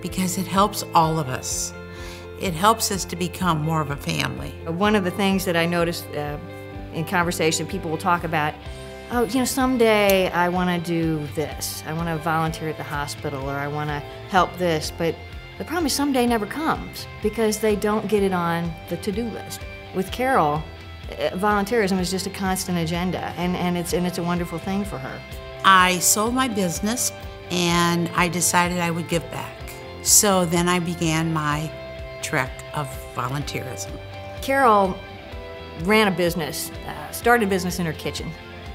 because it helps all of us. It helps us to become more of a family. One of the things that I noticed in conversation, people will talk about, oh, you know, someday I want to do this. I want to volunteer at the hospital, or I want to help this. But the problem is someday never comes because they don't get it on the to-do list. With Carol, volunteerism is just a constant agenda, and it's a wonderful thing for her. I sold my business and I decided I would give back. So then I began my trek of volunteerism. Carol ran a business, started a business in her kitchen,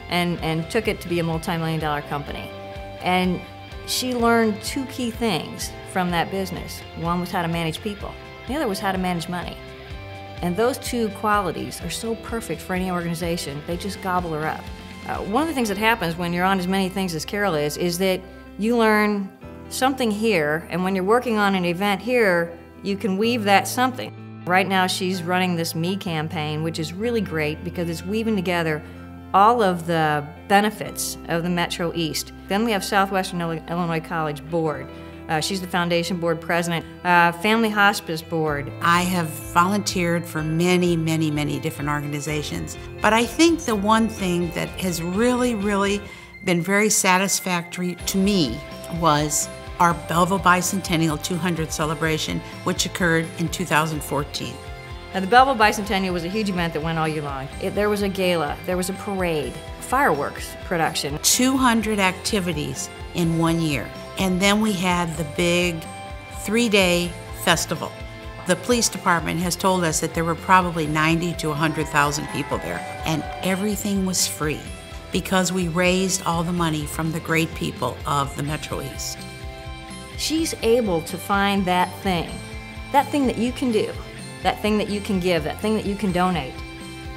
and took it to be a multi-million-dollar company. And she learned two key things from that business. One was how to manage people. The other was how to manage money. And those two qualities are so perfect for any organization, they just gobble her up. One of the things that happens when you're on as many things as Carol is that you learn something here, and when you're working on an event here, you can weave that something. Right now she's running this Me campaign, which is really great because it's weaving together all of the benefits of the Metro East. Then we have Southwestern Illinois College Board. She's the foundation board president. Family Hospice Board. I have volunteered for many, many, many different organizations, but I think the one thing that has really, really been very satisfactory to me was our Belleville Bicentennial 200 celebration, which occurred in 2014. Now, the Belleville Bicentennial was a huge event that went all year long. There was a gala, there was a parade, fireworks production. 200 activities in 1 year. And then we had the big 3-day festival. The police department has told us that there were probably 90 to 100,000 people there. And everything was free because we raised all the money from the great people of the Metro East. She's able to find that thing that you can do, that thing that you can give, that thing that you can donate.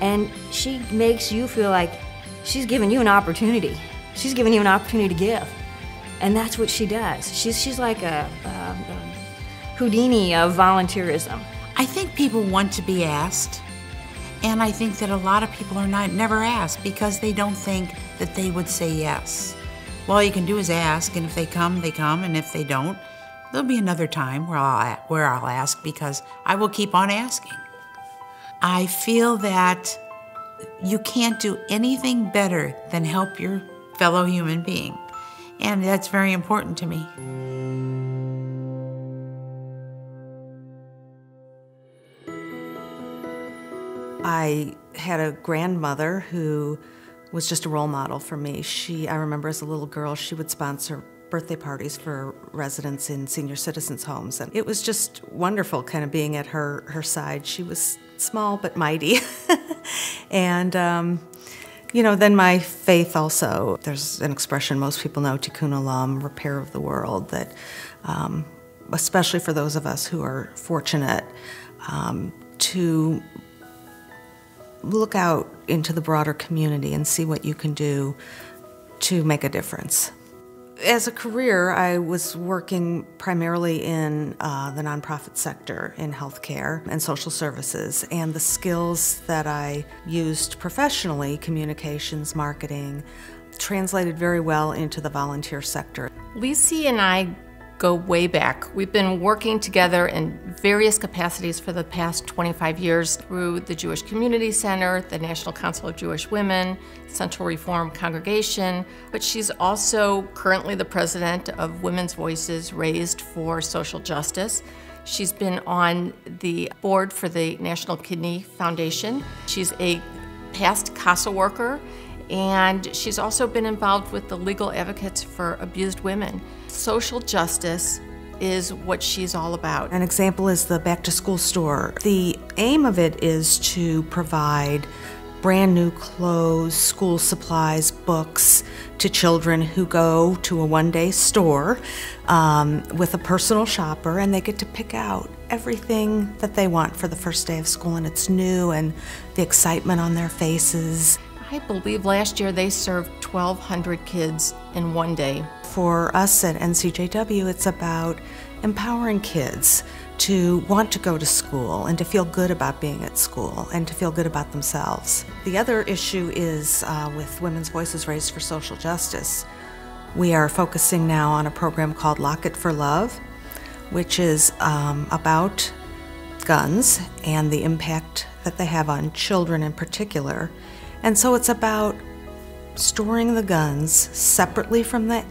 And she makes you feel like she's giving you an opportunity. She's giving you an opportunity to give. And that's what she does. She's like a Houdini of volunteerism. I think people want to be asked, and I think that a lot of people are never asked because they don't think that they would say yes. Well, all you can do is ask, and if they come, and if they don't, there'll be another time where I'll ask because I will keep on asking. I feel that you can't do anything better than help your fellow human being, and that's very important to me. I had a grandmother who was just a role model for me. I remember as a little girl, she would sponsor birthday parties for residents in senior citizens' homes. And it was just wonderful kind of being at her side. She was small but mighty. And, you know, then my faith also, there's an expression most people know, Tikkun Olam, repair of the world, that especially for those of us who are fortunate to look out into the broader community and see what you can do to make a difference. As a career, I was working primarily in the nonprofit sector in healthcare and social services, and the skills that I used professionally, communications, marketing, translated very well into the volunteer sector. Lisi and I go way back. We've been working together in various capacities for the past 25 years through the Jewish Community Center, the National Council of Jewish Women, Central Reform Congregation, but she's also currently the president of Women's Voices Raised for Social Justice. She's been on the board for the National Kidney Foundation. She's a past CASA worker, and she's also been involved with the Legal Advocates for Abused Women. Social justice is what she's all about. An example is the Back to School store. The aim of it is to provide brand new clothes, school supplies, books to children who go to a one-day store with a personal shopper, and they get to pick out everything that they want for the first day of school, and it's new and the excitement on their faces. I believe last year they served 1,200 kids in one day. For us at NCJW, it's about empowering kids to want to go to school and to feel good about being at school and to feel good about themselves. The other issue is with Women's Voices Raised for Social Justice. We are focusing now on a program called Lock It for Love, which is about guns and the impact that they have on children in particular. And so it's about storing the guns separately from the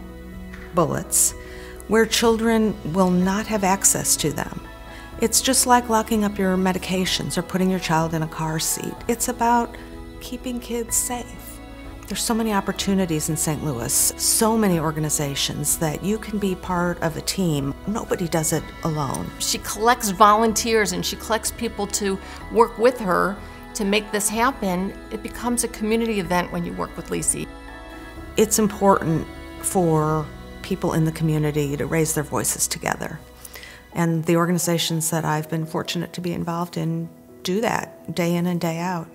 bullets, where children will not have access to them. It's just like locking up your medications or putting your child in a car seat. It's about keeping kids safe. There's so many opportunities in St. Louis, so many organizations that you can be part of a team. Nobody does it alone. She collects volunteers and she collects people to work with her to make this happen. It becomes a community event when you work with Lisi. It's important for people in the community to raise their voices together. And the organizations that I've been fortunate to be involved in do that day in and day out.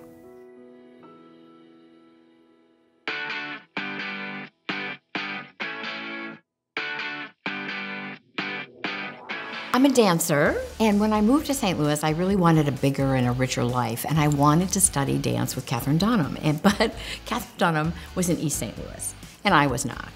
I'm a dancer, and when I moved to St. Louis, I really wanted a bigger and a richer life, and I wanted to study dance with Katherine Dunham, but Katherine Dunham was in East St. Louis, and I was not.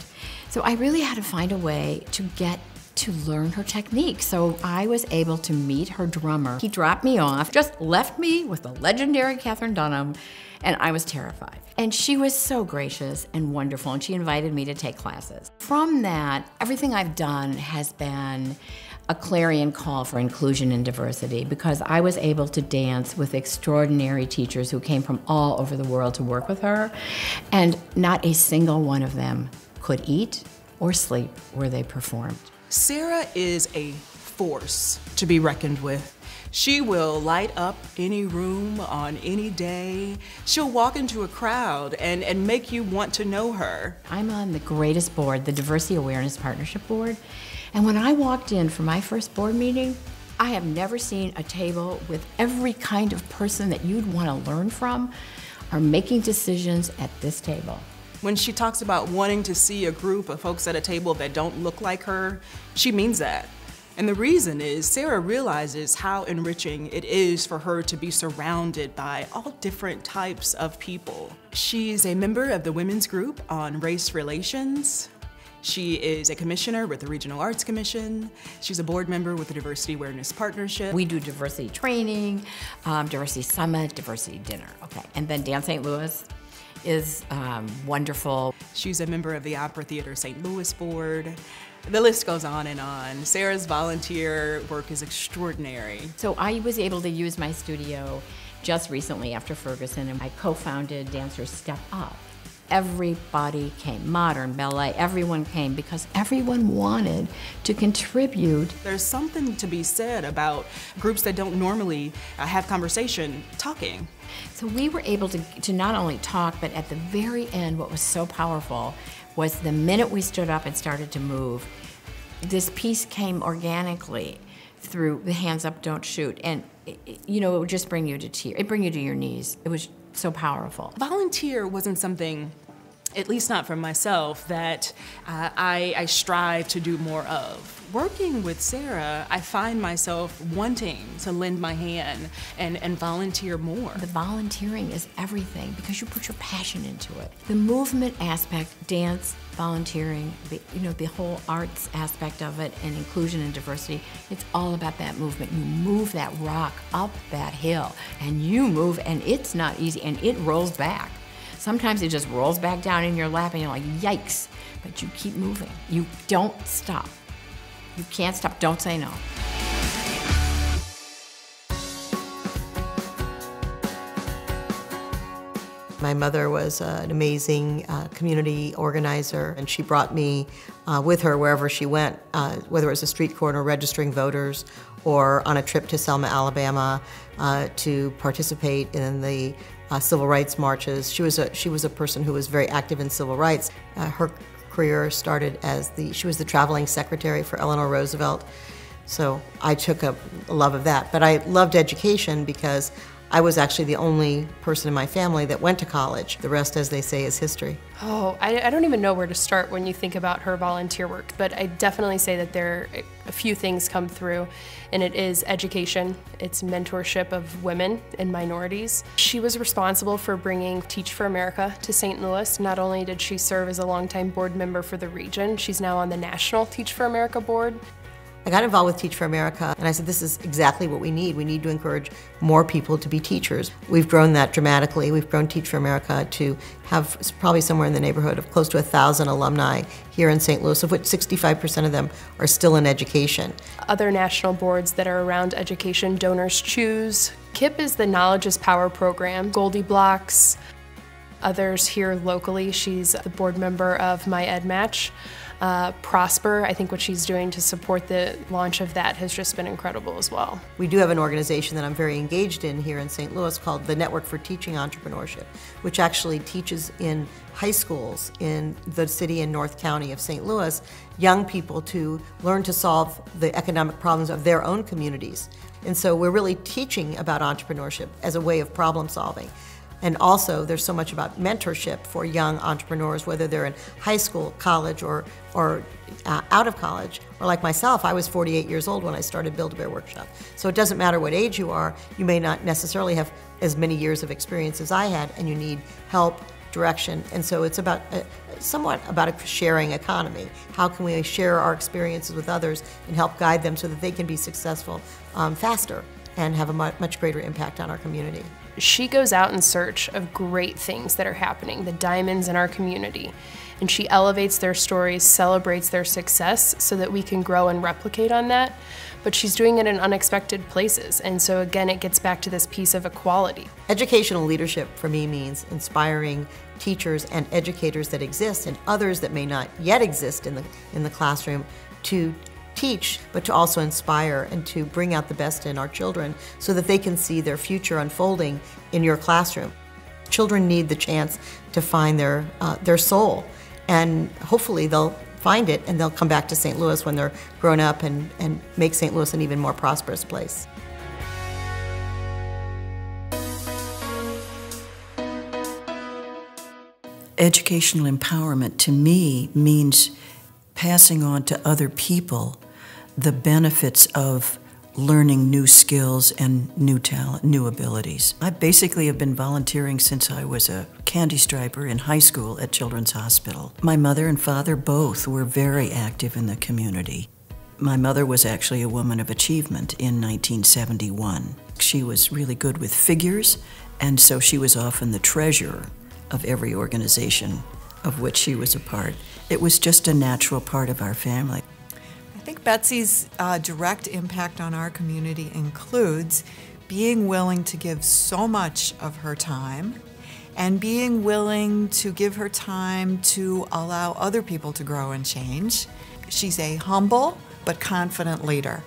So I really had to find a way to get to learn her technique. So I was able to meet her drummer. He dropped me off, just left me with the legendary Katherine Dunham, and I was terrified. And she was so gracious and wonderful, and she invited me to take classes. From that, everything I've done has been a clarion call for inclusion and diversity, because I was able to dance with extraordinary teachers who came from all over the world to work with her, and not a single one of them could eat or sleep where they performed. Sarah is a force to be reckoned with. She will light up any room on any day. She'll walk into a crowd and make you want to know her. I'm on the greatest board, the Diversity Awareness Partnership Board. And when I walked in for my first board meeting, I have never seen a table with every kind of person that you'd want to learn from are making decisions at this table. When she talks about wanting to see a group of folks at a table that don't look like her, she means that. And the reason is Sarah realizes how enriching it is for her to be surrounded by all different types of people. She's a member of the Women's Group on Race Relations. She is a commissioner with the Regional Arts Commission. She's a board member with the Diversity Awareness Partnership. We do diversity training, diversity summit, diversity dinner, okay. And then Dance St. Louis is wonderful. She's a member of the Opera Theater St. Louis Board. The list goes on and on. Sarah's volunteer work is extraordinary. So I was able to use my studio just recently after Ferguson, and I co-founded Dancers Step Up. Everybody came, modern, ballet, everyone came because everyone wanted to contribute. There's something to be said about groups that don't normally have conversation talking. So we were able to not only talk, but at the very end, what was so powerful was the minute we stood up and started to move, this piece came organically through the hands up, don't shoot. And you know, it would just bring you to tears. It'd bring you to your knees. It was so powerful. Volunteer wasn't something, at least not for myself, that I strive to do more of. Working with Sarah, I find myself wanting to lend my hand and volunteer more. The volunteering is everything because you put your passion into it. The movement aspect, dance, volunteering, the whole arts aspect of it, and inclusion and diversity, it's all about that movement. You move that rock up that hill, and you move, and it's not easy, and it rolls back. Sometimes it just rolls back down in your lap, and you're like, yikes, but you keep moving. You don't stop. You can't stop. Don't say no. My mother was an amazing community organizer, and she brought me with her wherever she went, whether it was a street corner registering voters or on a trip to Selma, Alabama, to participate in the civil rights marches. She was a person who was very active in civil rights. Her career started as she was the traveling secretary for Eleanor Roosevelt. So I took a love of that. But I loved education because I was actually the only person in my family that went to college. The rest, as they say, is history. Oh, I don't even know where to start when you think about her volunteer work, but I definitely say that a few things come through, and it is education, it's mentorship of women and minorities. She was responsible for bringing Teach for America to St. Louis. Not only did she serve as a longtime board member for the region, she's now on the National Teach for America board. I got involved with Teach for America, and I said, this is exactly what we need. We need to encourage more people to be teachers. We've grown that dramatically. We've grown Teach for America to have probably somewhere in the neighborhood of close to 1,000 alumni here in St. Louis, of which 65% of them are still in education. Other national boards that are around education, Donors Choose. KIPP is the Knowledge is Power program. Goldie Blocks. Others here locally, she's the board member of My Ed Match. Prosper, I think what she's doing to support the launch of that has just been incredible as well. We do have an organization that I'm very engaged in here in St. Louis called the Network for Teaching Entrepreneurship, which actually teaches in high schools in the city and North County of St. Louis, young people to learn to solve the economic problems of their own communities. And so we're really teaching about entrepreneurship as a way of problem solving. And also, there's so much about mentorship for young entrepreneurs, whether they're in high school, college, or out of college. Or like myself, I was 48 years old when I started Build-A-Bear Workshop. So it doesn't matter what age you are, you may not necessarily have as many years of experience as I had, and you need help, direction. And so it's about somewhat about a sharing economy. How can we share our experiences with others and help guide them so that they can be successful faster and have a much greater impact on our community? She goes out in search of great things that are happening, the diamonds in our community, and she elevates their stories, celebrates their success so that we can grow and replicate on that. But she's doing it in unexpected places, and so again it gets back to this piece of equality. Educational leadership for me means inspiring teachers and educators that exist and others that may not yet exist in the classroom to teach, but to also inspire and to bring out the best in our children so that they can see their future unfolding in your classroom. Children need the chance to find their soul, and hopefully they'll find it and they'll come back to St. Louis when they're grown up and make St. Louis an even more prosperous place. Educational empowerment to me means passing on to other people the benefits of learning new skills and new talent, new abilities. I basically have been volunteering since I was a candy striper in high school at Children's Hospital. My mother and father both were very active in the community. My mother was actually a woman of achievement in 1971. She was really good with figures, and so she was often the treasurer of every organization of which she was a part. It was just a natural part of our family. I think Betsy's direct impact on our community includes being willing to give so much of her time and being willing to give her time to allow other people to grow and change. She's a humble but confident leader.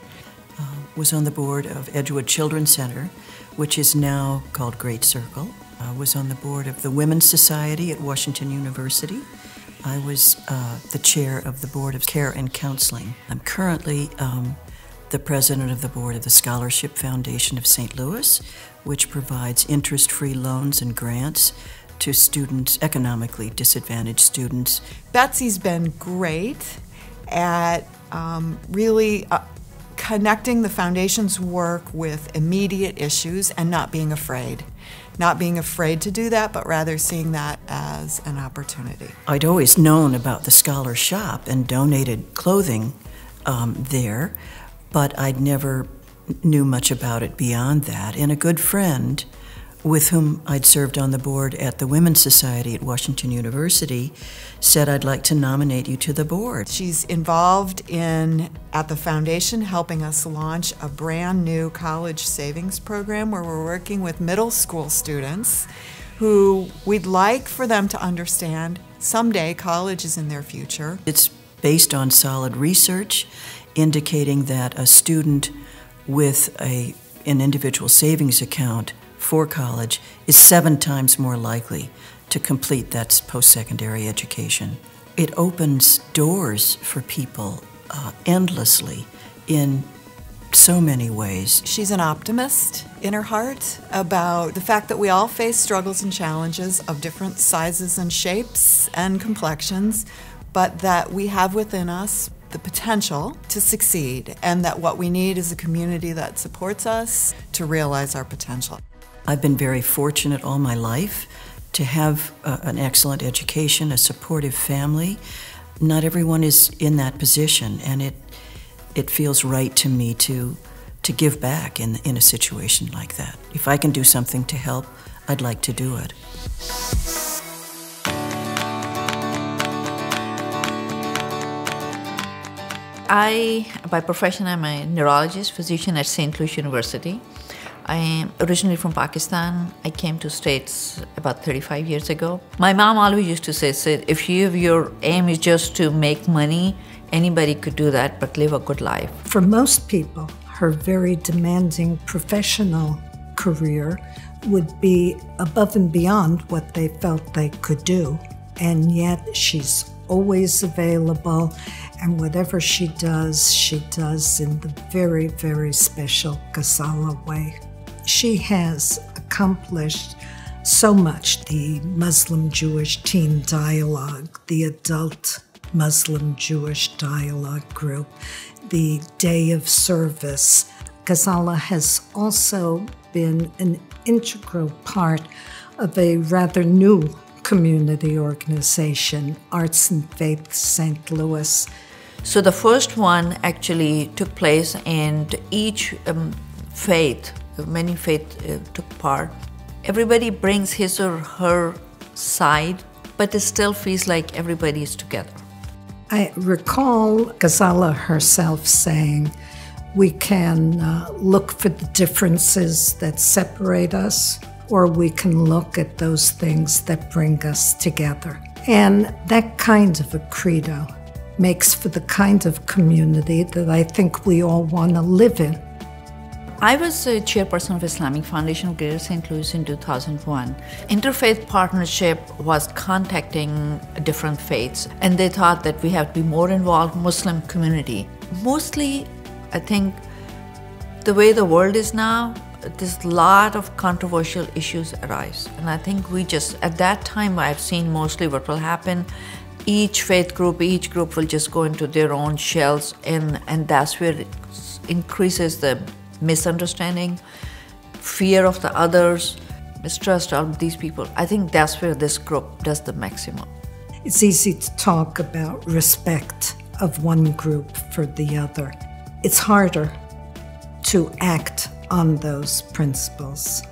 Was on the board of Edgewood Children's Center, which is now called Great Circle. Was on the board of the Women's Society at Washington University. I was the chair of the Board of Care and Counseling. I'm currently the president of the board of the Scholarship Foundation of St. Louis, which provides interest-free loans and grants to students, economically disadvantaged students. Betsy's been great at really connecting the foundation's work with immediate issues and not being afraid. Not being afraid to do that, but rather seeing that as an opportunity. I'd always known about the Scholar Shop and donated clothing there, but I'd never knew much about it beyond that. And a good friend with whom I'd served on the board at the Women's Society at Washington University said, I'd like to nominate you to the board. She's involved at the foundation, helping us launch a brand new college savings program where we're working with middle school students who we'd like for them to understand someday college is in their future. It's based on solid research indicating that a student with an individual savings account for college is 7 times more likely to complete that post-secondary education. It opens doors for people endlessly in so many ways. She's an optimist in her heart about the fact that we all face struggles and challenges of different sizes and shapes and complexions, but that we have within us the potential to succeed, and that what we need is a community that supports us to realize our potential. I've been very fortunate all my life to have an excellent education, a supportive family. Not everyone is in that position, and it feels right to me to give back in a situation like that. If I can do something to help, I'd like to do it. By profession, I'm a neurologist, physician at St. Louis University. I am originally from Pakistan. I came to States about 35 years ago. My mom always used to say, Sid, if your aim is just to make money, anybody could do that, but live a good life. For most people, her very demanding professional career would be above and beyond what they felt they could do. And yet she's always available, and whatever she does in the very, very special Ghazala way. She has accomplished so much. The Muslim-Jewish teen dialogue, the adult Muslim-Jewish dialogue group, the day of service. Ghazala has also been an integral part of a rather new community organization, Arts and Faith St. Louis. So the first one actually took place, and each faith, many faiths took part. Everybody brings his or her side, but it still feels like everybody is together. I recall Ghazala herself saying, we can look for the differences that separate us, or we can look at those things that bring us together. And that kind of a credo makes for the kind of community that I think we all want to live in. I was a chairperson of Islamic Foundation of Greater St. Louis in 2001. Interfaith Partnership was contacting different faiths, and they thought that we have to be more involved in Muslim community. Mostly, I think, the way the world is now, there's a lot of controversial issues arise. And I think at that time, I've seen mostly what will happen. Each faith group, each group will just go into their own shells, and that's where it increases the misunderstanding, fear of the others, mistrust of these people. I think that's where this group does the maximum. It's easy to talk about respect of one group for the other. It's harder to act on those principles.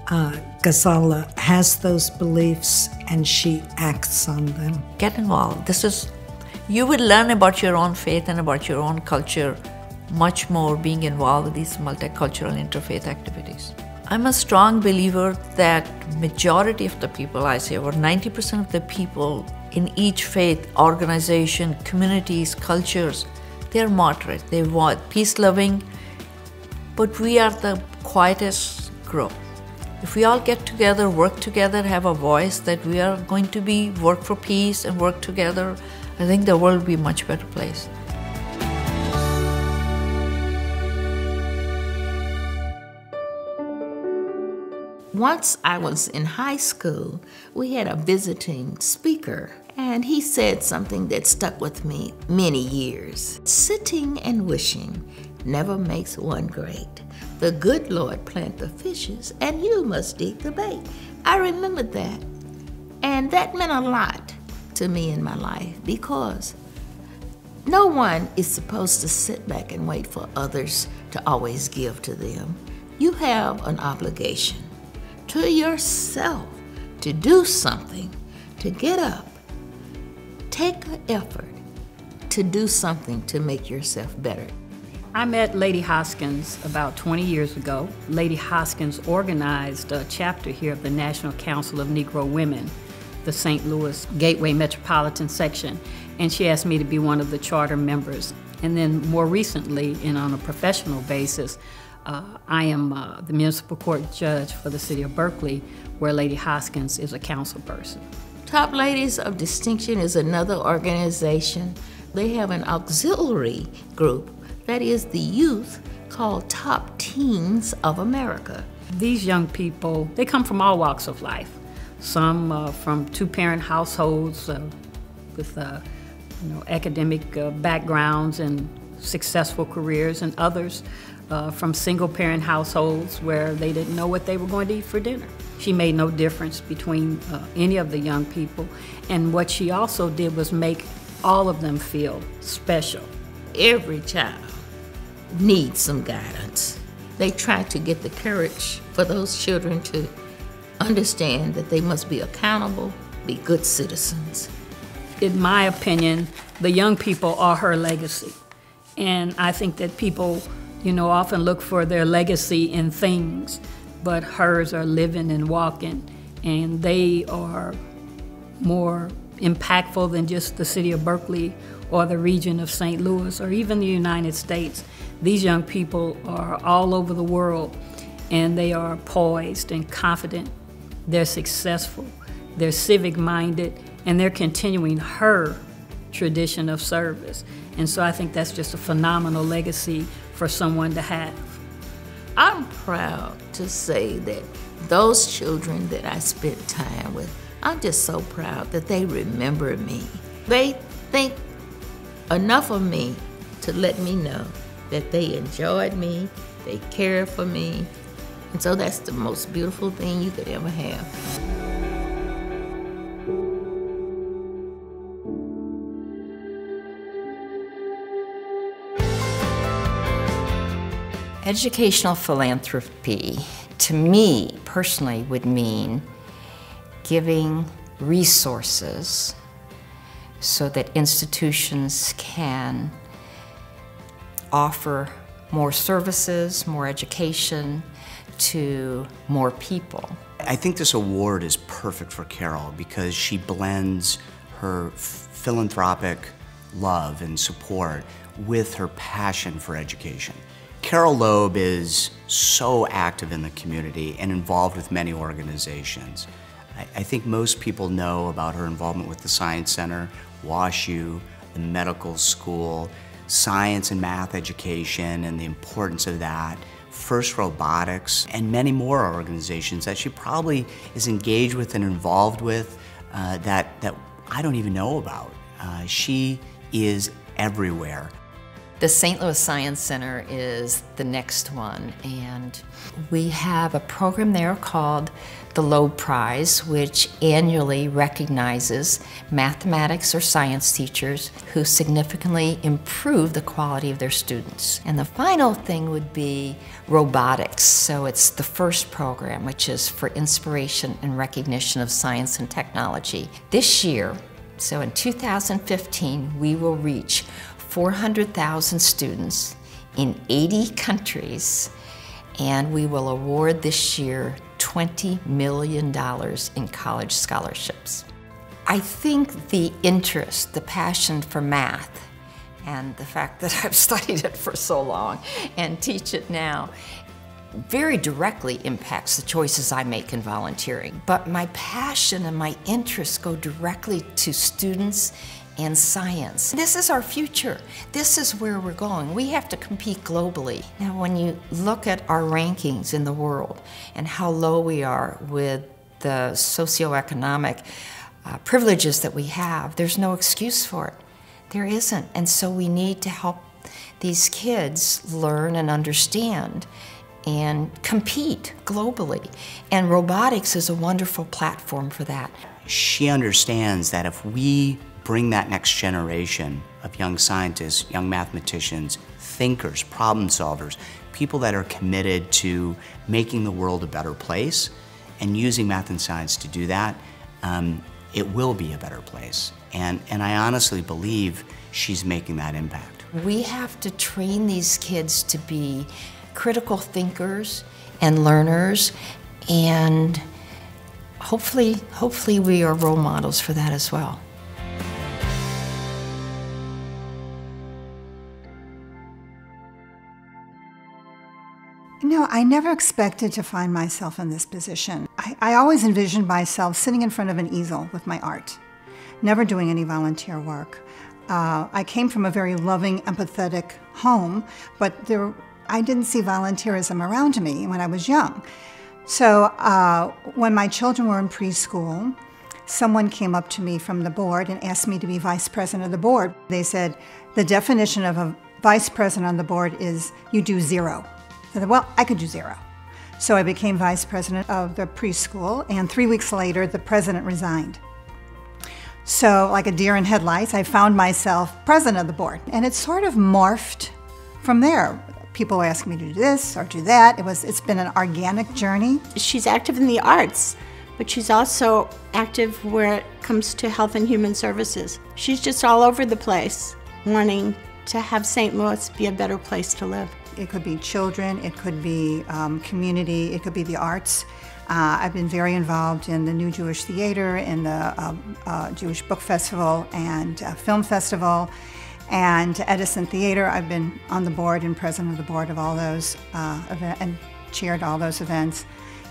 Ghazala has those beliefs and she acts on them. Get involved. You will learn about your own faith and about your own culture much more being involved with these multicultural interfaith activities. I'm a strong believer that majority of the people, I say over 90% of the people in each faith, organization, communities, cultures, they're moderate, they want peace-loving, but we are the quietest group. If we all get together, work together, have a voice that we are going to work for peace and work together, I think the world will be a much better place. Once I was in high school, we had a visiting speaker, and he said something that stuck with me many years. Sitting and wishing never makes one great. The good Lord plant the fishes, and you must eat the bait. I remembered that, and that meant a lot to me in my life, because no one is supposed to sit back and wait for others to always give to them. You have an obligation to yourself to do something, to get up, take an effort to do something to make yourself better. I met Lady Hoskins about 20 years ago. Lady Hoskins organized a chapter here of the National Council of Negro Women, the St. Louis Gateway Metropolitan Section, and she asked me to be one of the charter members. And then more recently, and on a professional basis, I am the municipal court judge for the city of Berkeley, where Lady Hoskins is a council person. Top Ladies of Distinction is another organization. They have an auxiliary group that is the youth called Top Teens of America. These young people, they come from all walks of life. Some from two-parent households with academic backgrounds and successful careers, and others from single-parent households where they didn't know what they were going to eat for dinner. She made no difference between any of the young people, and what she also did was make all of them feel special. Every child need some guidance. They try to get the courage for those children to understand that they must be accountable, be good citizens. In my opinion, the young people are her legacy. And I think that people, often look for their legacy in things, but hers are living and walking, and they are more impactful than just the city of Berkeley or the region of St. Louis or even the United States. These young people are all over the world, and they are poised and confident. They're successful, they're civic-minded, and they're continuing her tradition of service. And so I think that's just a phenomenal legacy for someone to have. I'm proud to say that those children that I spent time with, I'm just so proud that they remember me. They think enough of me to let me know that they enjoyed me, they cared for me, and so that's the most beautiful thing you could ever have. Educational philanthropy, to me personally, would mean giving resources so that institutions can offer more services, more education to more people. I think this award is perfect for Carol because she blends her philanthropic love and support with her passion for education. Carol Loeb is so active in the community and involved with many organizations. I think most people know about her involvement with the Science Center, WashU, the medical school, science and math education and the importance of that, FIRST Robotics, and many more organizations that she probably is engaged with and involved with that I don't even know about. She is everywhere. The St. Louis Science Center is the next one, and we have a program there called the Loeb Prize, which annually recognizes mathematics or science teachers who significantly improve the quality of their students. And the final thing would be robotics. So it's the first program, which is for inspiration and recognition of science and technology. This year, so in 2015, we will reach 400,000 students in 80 countries, and we will award this year $20 million in college scholarships. I think the interest, the passion for math, and the fact that I've studied it for so long and teach it now very directly impacts the choices I make in volunteering. But my passion and my interests go directly to students and science. This is our future. This is where we're going. We have to compete globally. Now, when you look at our rankings in the world and how low we are with the socioeconomic privileges that we have, there's no excuse for it. There isn't. And so we need to help these kids learn and understand and compete globally. And robotics is a wonderful platform for that. She understands that if we bring that next generation of young scientists, young mathematicians, thinkers, problem solvers, people that are committed to making the world a better place and using math and science to do that, it will be a better place. And I honestly believe she's making that impact. We have to train these kids to be critical thinkers and learners, and hopefully we are role models for that as well. No, I never expected to find myself in this position. I always envisioned myself sitting in front of an easel with my art, never doing any volunteer work. I came from a very loving, empathetic home, but I didn't see volunteerism around me when I was young. So when my children were in preschool, someone came up to me from the board and asked me to be vice president of the board. They said, the definition of a vice president on the board is you do zero. I said, well, I could do zero. So I became vice president of the preschool, and 3 weeks later, the president resigned. So like a deer in headlights, I found myself president of the board. And it sort of morphed from there. people ask me to do this or do that. It's been an organic journey. She's active in the arts, but she's also active where it comes to health and human services. She's just all over the place, wanting to have St. Louis be a better place to live. It could be children, it could be community, it could be the arts. I've been very involved in the New Jewish Theater, in the Jewish Book Festival and Film Festival, and Edison Theater. I've been on the board and president of the board of all those events and chaired all those events.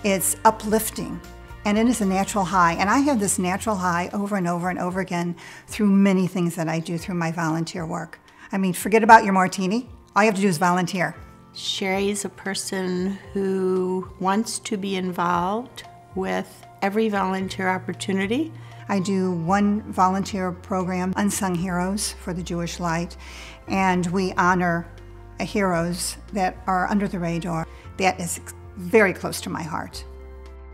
It's uplifting, and it is a natural high. And I have this natural high over and over and over again through many things that I do through my volunteer work. I mean, forget about your martini. All you have to do is volunteer. Sherry's a person who wants to be involved with every volunteer opportunity. I do one volunteer program, Unsung Heroes for the Jewish Light, and we honor heroes that are under the radar. That is very close to my heart.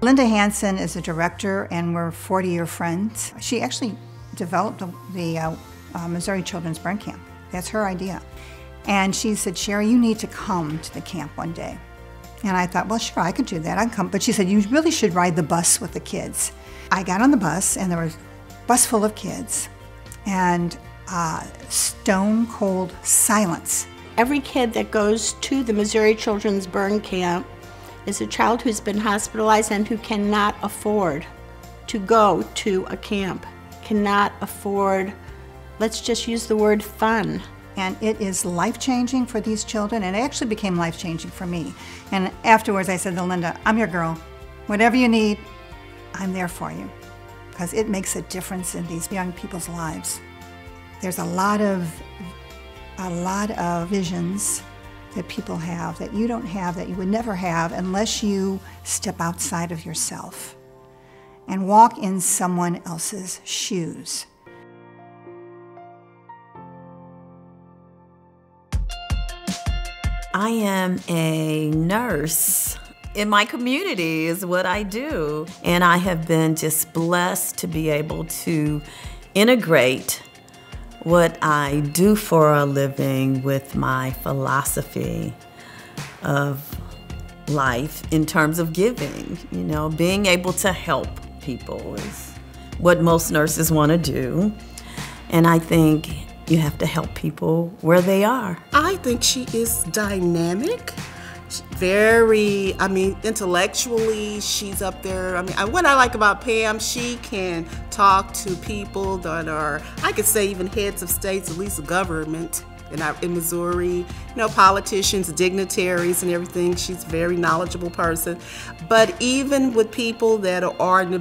Linda Hansen is a director, and we're 40-year friends. She actually developed the Missouri Children's Burn Camp. That's her idea. And she said, Sherry, you need to come to the camp one day. And I thought, well, sure, I could do that. I'd come. But she said, you really should ride the bus with the kids. I got on the bus, and there was a bus full of kids, and stone cold silence. Every kid that goes to the Missouri Children's Burn Camp is a child who's been hospitalized and who cannot afford to go to a camp, cannot afford, let's just use the word fun. And it is life-changing for these children, and it actually became life-changing for me. And afterwards I said to Linda, I'm your girl. Whatever you need, I'm there for you. Because it makes a difference in these young people's lives. There's a lot of visions that people have that you don't have, that you would never have unless you step outside of yourself and walk in someone else's shoes. I am a nurse. In my community is what I do. And I have been just blessed to be able to integrate what I do for a living with my philosophy of life in terms of giving. You know, being able to help people is what most nurses want to do. And I think you have to help people where they are. I think she is dynamic, very, intellectually, she's up there. What I like about Pam, she can talk to people that are, I could say even heads of states, at least government in Missouri, politicians, dignitaries and everything. She's a very knowledgeable person. But even with people that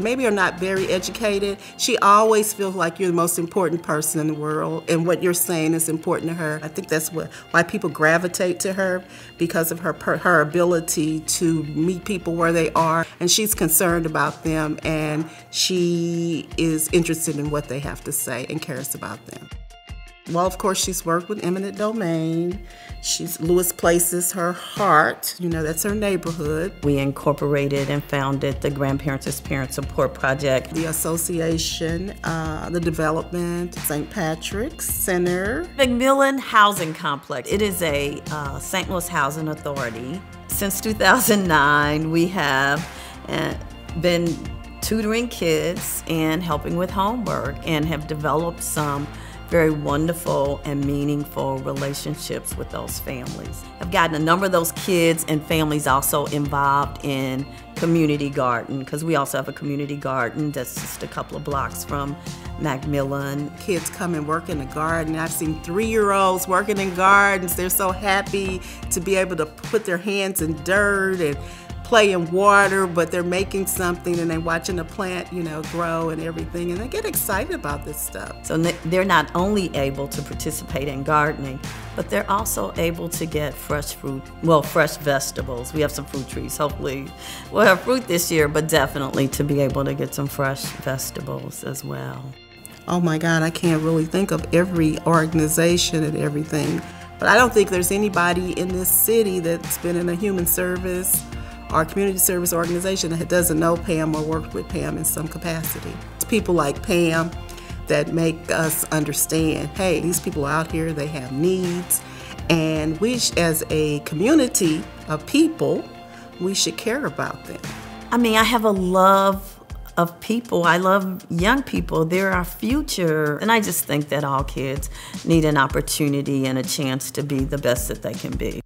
maybe are not very educated, she always feels like you're the most important person in the world, and what you're saying is important to her. I think that's why people gravitate to her, because of her ability to meet people where they are, and she's concerned about them, and she is interested in what they have to say and cares about them. Well, of course, she's worked with eminent domain. Lewis places her heart, that's her neighborhood. We incorporated and founded the Grandparents as Parent Support Project. The association, the development, St. Patrick's Center. McMillan Housing Complex. It is a St. Louis Housing Authority. Since 2009, we have been tutoring kids and helping with homework, and have developed some very wonderful and meaningful relationships with those families. I've gotten a number of those kids and families also involved in community garden, because we also have a community garden that's just a couple of blocks from Macmillan. Kids come and work in the garden. I've seen 3-year-olds working in gardens. They're so happy to be able to put their hands in dirt and play in water, but they're making something and they're watching the plant, grow and everything, and they get excited about this stuff. So they're not only able to participate in gardening, but they're also able to get fresh fruit, fresh vegetables. We have some fruit trees. Hopefully we'll have fruit this year, but definitely to be able to get some fresh vegetables as well. Oh my God, I can't really think of every organization and everything, but I don't think there's anybody in this city that's been in a human service or community service organization that doesn't know Pam or worked with Pam in some capacity. It's people like Pam that make us understand, hey, these people out here, they have needs, And we, as a community of people, we should care about them. I mean, I have a love of people. I love young people. They're our future. And I just think that all kids need an opportunity and a chance to be the best that they can be.